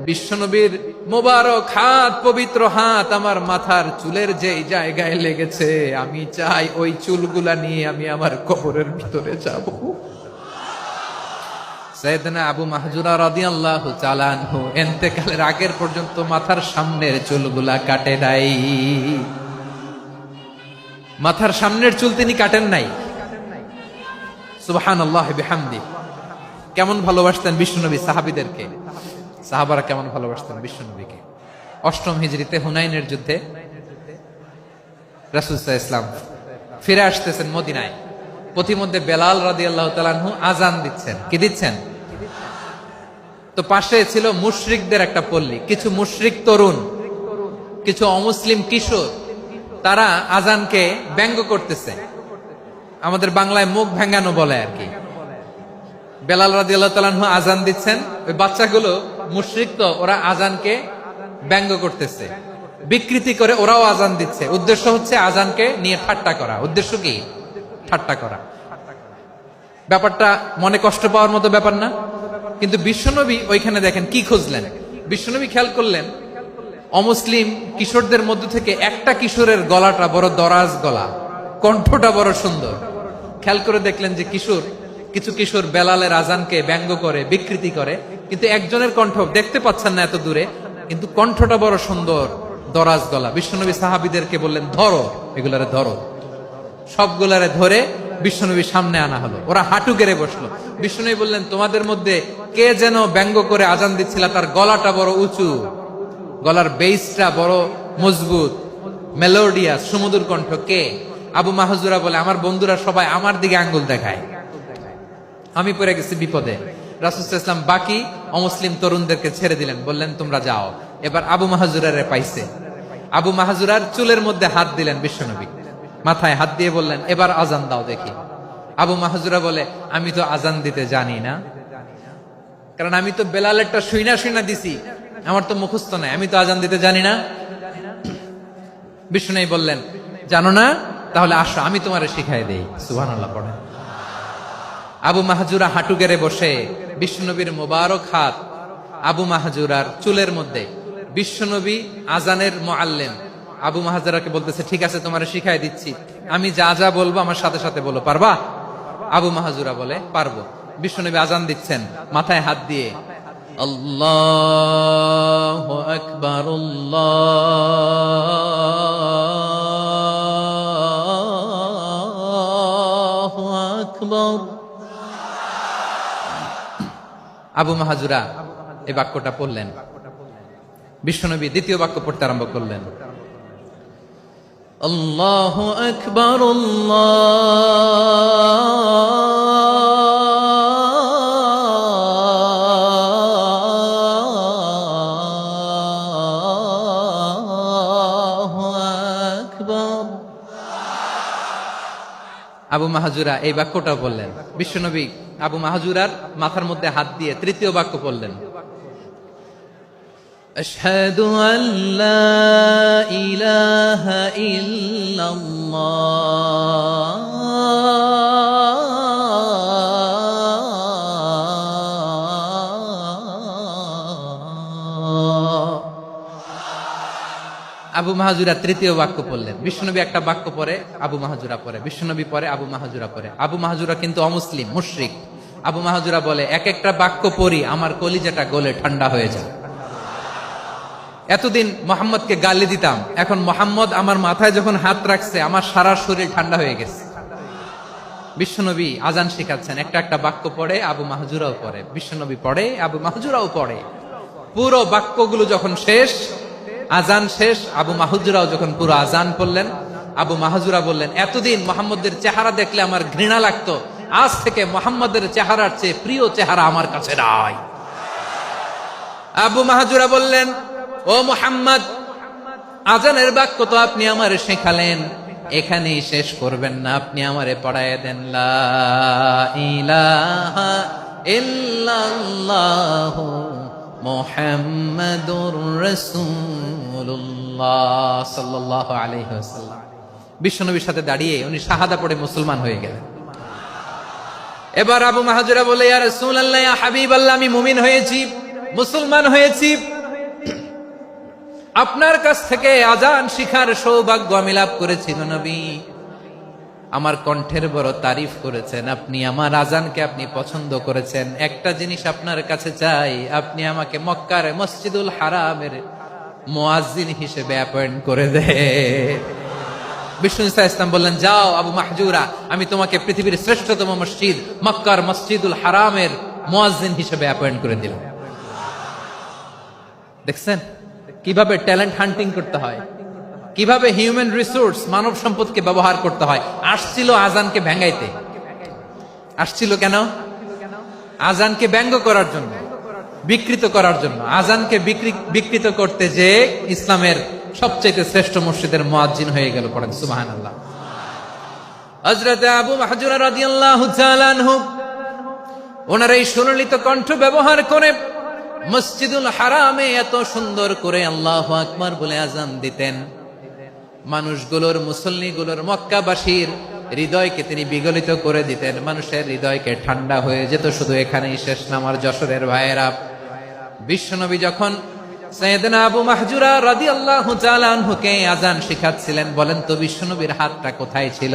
বিশ্বনবীর মোবারক হাত, পবিত্র হাত আমার মাথার চুলের যেই জায়গায় লেগেছে, আমি চাই ওই চুলগুলা নিয়ে আমি আমার কবরের ভিতরে যাব। সাইয়েদনা আবু মাহজুরা রাদিয়াল্লাহু তাআলা আনহু ইন্তেকালের আগের পর্যন্ত মাথার সামনের চুলগুলা কাটে নাই। মাথার সামনের চুল তিনি কাটেন নাই। সুবহানাল্লাহি বিহামদি। কেমন ভালোবাসতেন বিশ্বনবী সাহাবীদেরকে, সাহাবারা কেমন ভালোবাসতেন বিশ্বনবীকে। অষ্টম হিজরিতে হুনাইনের যুদ্ধে রাসূল সাল্লাল্লাহু আলাইহি ওয়াসাল্লাম ফিরে আসতেছেন মদিনায়। পথিমধ্যে বেলাল রাদিয়াল্লাহু তাআলা আনহু আযান দিচ্ছেন। কি দিচ্ছেন? তো পাশে ছিল মুশরিকদের একটা পল্লী, কিছু মুশরিক তরুণ, কিছু অমুসলিম কিশোর, তারা আযানকে ব্যঙ্গ করতেছে। আমাদের বাংলায় মুখ ভেঙ্গানো বলে আর কি। বেলাল রাদিয়াল্লাহু তাআলা আনহু আযান দিচ্ছেন, ওই বাচ্চাগুলো মুশরিক, তো ওরা আযানকে ব্যঙ্গ করতেছে, বিকৃতি করে ওরাও আযান দিচ্ছে। উদ্দেশ্য হচ্ছে আযানকে নিয়ে ঠাট্টা করা। উদ্দেশ্য কি? ঠাট্টা করা। ব্যাপারটা মনে কষ্ট পাওয়ার মতো ব্যাপার না? কিন্তু বিশ্বনবী ওইখানে দেখেন কি খুঁজলেন। বিশ্বনবী খেয়াল করলেন অমুসলিম কিশোরদের মধ্য থেকে একটা কিশোরের গলাটা বড় দরাজ গলা, কণ্ঠটা বড় সুন্দর। খেয়াল করে দেখলেন যে কিছু কিশোর বেলালের আযানকে ব্যঙ্গ করে, বিকৃতি করে, কিন্তু একজনের কণ্ঠ দেখতে পাচ্ছেন না এত দূরে, কিন্তু কণ্ঠটা বড় সুন্দর, দরাজ গলা। বিশ্বনবী সাহাবীদেরকে বললেন, ধরো এগুলারে, ধরো। সবগুলারে ধরে বিশ্বনবীর সামনে আনা হলো। ওরা হাঁটু গেড়ে বসলো। বিশ্বনবী বললেন, তোমাদের মধ্যে কে যেন ব্যঙ্গ করে আযান দিচ্ছিল, তার গলাটা বড় উঁচু, গলার বেসটা বড় মজবুত, মেলোডিয়াস, সুমধুর কণ্ঠ। কে? আবু মাহজুরা বলে, আমার বন্ধুরা সবাই আমার দিকে আঙ্গুল দেখায়, আমি পড়ে গেছি বিপদে। রাসূল সাল্লাল্লাহু আলাইহি ওয়াসাল্লাম বাকি অমুসলিম তরুণদেরকে ছেড়ে দিলেন, বললেন তোমরা যাও। এবার আবু মাহজুরারে পাইছে। আবু মাহজুরার চুলের মধ্যে হাত দিলেন বিশ্বনবী, মাথায় হাত দিয়ে বললেন, এবার আযান দাও দেখি। আবু মাহজুরা বলে, আমি তো আযান দিতে জানি না, কারণ আমি তো বেলালেরটা শুইনা দিছি, আমার তো মুখস্থ নাই, আমি তো আযান দিতে জানি না। বিশ্বনবী বললেন, জানো না? তাহলে আসো, আমি তোমারে শিখাই দেই। সুবহানাল্লাহ পড়ে। আবু মাহজুরা হাঁটু গেড়ে বসে, বিশ্বনবীর মোবারক হাত আবু মাহজুরার চুলের মধ্যে। বিশ্বনবী আযানের মুআল্লিম আবু মাহজুরাকে বলতেছে, ঠিক আছে তোমারে শিখাই দিচ্ছি, আমি যা যা বলবো আমার সাথে সাথে বলো, পারবা? আবু মাহজুরা বলে, পারবো। বিশ্বনবী আযান দিচ্ছেন, মাথায় হাত দিয়ে আল্লাহু আকবার, আল্লাহু আকবার। আবু মাহজুরা এই বাক্যটা পড়লেন। বিশ্বনবী দ্বিতীয় বাক্য পড়তে আরম্ভ করলেন, আল্লাহু আকবার, আল্লাহু আকবার। আবু মাহজুরা এই বাক্যটা বললেন। বিশ্বনবী আবু মাহজুরার মাথার মধ্যে হাত দিয়ে তৃতীয় বাক্য বললেন, আশহাদু আল্লা ইলাহা ইল্লাল্লাহ, আবু মাহজুরা তৃতীয় বাক্য পড়লেন। বিশ্বনবী একটা বাক্য পরে আবু মাহজুরা পরে, বিশ্বনবী পরে আবু মাহজুরা পরে। আবু মাহজুরা কিন্তু অমুসলিম, মুশরিক। আবু মাহজুরা বলে, এক একটা বাক্য পড়ি আমার কলিজাটা গলে ঠান্ডা হয়ে যায়। এতদিন মোহাম্মদকে গালি দিতাম, এখন মোহাম্মদ আমার মাথায় যখন হাত রাখছে আমার সারা শরীর ঠান্ডা হয়ে গেছে। বিশ্বনবী আযান শেখাচ্ছেন, একটা একটা বাক্য পড়ে আবু মাহজুরাও পড়ে, বিশ্বনবী পড়ে, আবু মাহজুরাও পড়ে। পুরো বাক্যগুলো যখন শেষ, আযান শেষ, আবু মাহজুরাও যখন পুরো আযান পড়লেন, আবু মাহজুরা বললেন, এতদিন মোহাম্মদের চেহারা দেখলে আমার ঘৃণা লাগতো, আজ থেকে মোহাম্মদের চেহারার চেয়ে প্রিয় চেহারা আমার কাছে নাই। আবু মাহজুরা বললেন, ও মুহাম্মদ, আযানের বাক্য তো আপনি আমারে শেখালেন, এখানেই শেষ করবেন না, আপনি আমারে পড়ায় দেন, লা ইলাহা ইল্লাল্লাহু মুহাম্মাদুর রাসূলুল্লাহ সাল্লাল্লাহু আলাইহি ওয়াসাল্লাম। বিশ্বনবীর সাথে দাঁড়িয়ে উনি শাহাদা পড়ে মুসলমান হয়ে গেলেন। এবার আবু মাহজুরা বলে, ইয়া রাসূলুল্লাহ, ইয়া হাবিবাল্লাহ, আমি মুমিন হয়েছি, মুসলমান হয়েছি। আপনার কাছ থেকে আজান শিখার সৌভাগ্য আমি লাভ করেছি নবী। আমার কণ্ঠের বড় তারিফ করেছেন আপনি, আমার আজানকে আপনি পছন্দ করেছেন। একটা জিনিস আপনার কাছে চাই, আপনি আমাকে মক্কার মসজিদুল হারামের মুয়াজ্জিন হিসেবে অ্যাপয়েন্ট করে দেন। বিষ্ণু ইসলাম বললেন, যাও আবু মাহজুরা, আমি তোমাকে পৃথিবীর শ্রেষ্ঠতম মসজিদ মক্কার মসজিদুল হারামের মুয়াজ্জিন হিসেবে অ্যাপয়েন্ট করে দিলাম। দেখছেন কিভাবে ট্যালেন্ট হান্টিং করতে হয়, কিভাবে হিউম্যান রিসোর্স মানব সম্পদকে ব্যবহার করতে হয়। আসছিল আজানকে ভেঙ্গাইতে, আসছিল কেন? আজানকে ব্যঙ্গ করার জন্য, বিকৃত করার জন্য। আজানকে বিকৃত করতে যে ইসলামের সবচেয়ে শ্রেষ্ঠ মসজিদের মুয়াজ্জিন হয়ে গেল। পড়েন সুবহানাল্লাহ। হযরত আবু মাহজুরা রাদিয়াল্লাহু তাআলা আনহু ওনার এই সুললিত কণ্ঠ ব্যবহার করে মসজিদুল হারামে এত সুন্দর করে আল্লাহু আকবার বলে আজান দিতেন। মানুষগুলোর, মুসল্লিগুলোর, মক্কাবাসীর হৃদয়কে তিনি বিগলিত করে দিতেন। মানুষের হৃদয়কে ঠান্ডা হয়ে যেত। শুধু এখানেই শেষ না আমার যশোরের ভাইয়েরা। বিশ্বনবী যখন সাইয়েদনা আবু মাহজুরা রাদিয়াল্লাহু তাআলা আনহুকে আজান শিখাচ্ছিলেন, বলেন তো বিশ্বনবীর হাতটা কোথায় ছিল?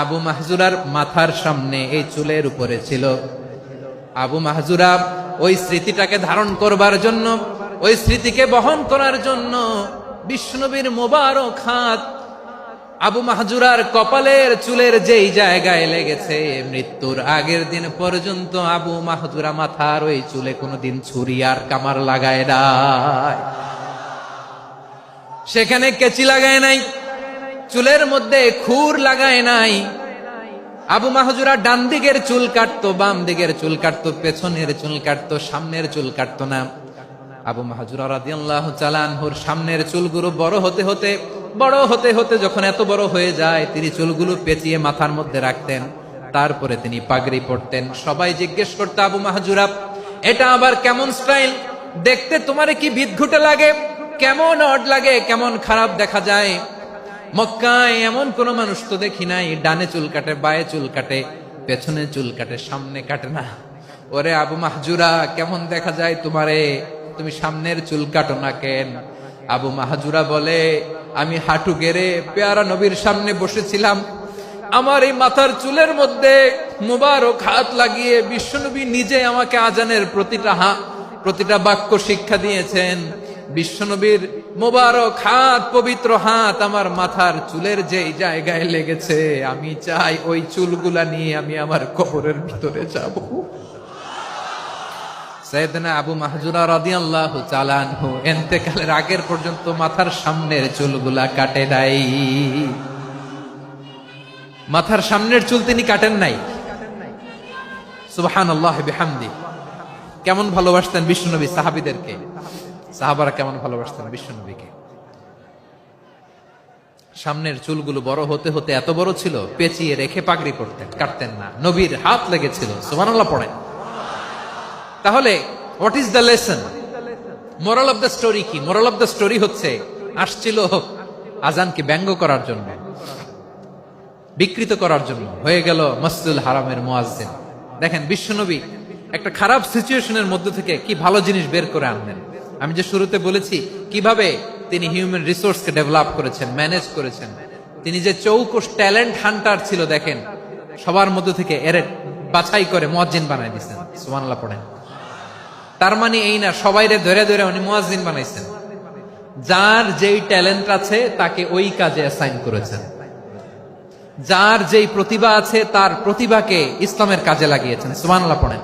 আবু মাহজুরার মাথার সামনে, এই চুলের উপরে ছিল। আবু মাহজুরা ওই স্মৃতিটাকে ধারণ করবার জন্য, ওই স্মৃতিকে বহন করার জন্য বিশ্বনবীর মোবারক হাত আবু মাহজুরার কপালের চুলের যেই জায়গায় লেগেছে, মৃত্যুর আগের দিন পর্যন্ত আবু মাহজুরা মাথার ওই চুলে কোনোদিন ছুরি আর কামার লাগায় নাই, সেখানে কেচি লাগায় নাই, চুলের মধ্যে খুর লাগায় নাই। আবু মাহজুরা ডান দিকের চুল কাটতো, বাম দিকের চুল কাটতো, পেছনের চুল কাটতো, সামনের চুল কাটতো না। আবু মাহজুরা রাদিয়াল্লাহু তাআলা আনহুর সামনের চুলগুলো বড় হতে হতে যখন এত বড় হয়ে যায়, তিনি চুলগুলো পেঁচিয়ে মাথার মধ্যে রাখতেন। তারপরে তিনি পাগড়ি পরতেন। সবাই জিজ্ঞেস করতো, আবু মাহজুরা এটা আবার কেমন স্টাইল? দেখতে তোমারে কি বিদঘুটে লাগে, কেমন অড লাগে, কেমন খারাপ দেখা যায়। মক্কায় এমন কোন মানুষ তো দেখি নাই, ডানে চুল কাটে, বায়ে চুল কাটে, পেছনে চুল কাটে, সামনে কাটে না। ওরে আবু মাহজুরা কেমন দেখা যায় তোমারে, তুমি সামনের চুল কাটো না কেন? আবু মাহজুরা বলে, আমি হাঁটু গেড়ে পেয়ারা নবীর সামনে বসেছিলাম, আমার এই মাথার চুলের মধ্যে মুবারক হাত লাগিয়ে বিশ্বনবী নিজে আমাকে আজানের প্রতিটা বাক্য শিক্ষা দিয়েছেন। বিশ্বনবীর মোবারক হাত, পবিত্র হাত আমার মাথার চুলের যেই জায়গায় লেগেছে, আমি চাই ওই চুলগুলা নিয়ে আমি আমার কবরের ভিতরে যাব। সাইয়েদনা আবু মাহজুরা রাদিয়াল্লাহু তাআলা আনহু ইন্তেকালের আগের পর্যন্ত মাথার সামনের চুলগুলা কাটে নাই। মাথার সামনের চুল তিনি কাটেন নাই। সুবহানাল্লাহি বিহামদি। কেমন ভালোবাসতেন বিশ্বনবী সাহাবীদেরকে, সাহাবারা কেমন ভালোবাসতেন বিশ্বনবীকে। সামনের চুলগুলো বড় হতে হতে এত বড় ছিল, পেঁচিয়ে রেখে পাগড়ি করতেন, কাটতেন না। নবীর হাত লেগেছিল। সুবহানাল্লাহ পড়েন। তাহলে what is the lesson? Moral of the story কি? মোরাল অফ দ্য স্টোরি হচ্ছে, আসছিল আজানকে ব্যঙ্গ করার জন্য, বিকৃত করার জন্য, হয়ে গেল মসজিদুল হারামের মুয়াজ্জিন। দেখেন বিশ্বনবী একটা খারাপ সিচুয়েশনের মধ্যে থেকে কি ভালো জিনিস বের করে আনলেন। আমি যে শুরুতে বলেছি কিভাবে তিনি হিউম্যান রিসোর্সকে ডেভেলপ করেছেন, ম্যানেজ করেছেন। তিনি যে চৌকস ট্যালেন্ট হান্টার ছিল, দেখেন সবার মধ্যে থেকে এর বাছাই করে মুয়াজ্জিন বানাই দিয়েছেন। সুবহানাল্লাহ পড়েন। তার মানে এই না সবাইরে ধরে ধরে উনি মুয়াজ্জিন বানাইছেন। যার যেই ট্যালেন্ট আছে তাকে ওই কাজে অ্যাসাইন করেছেন। যার যেই প্রতিভা আছে তার প্রতিভাকে ইসলামের কাজে লাগিয়েছেন। সুবহানাল্লাহ পড়েন।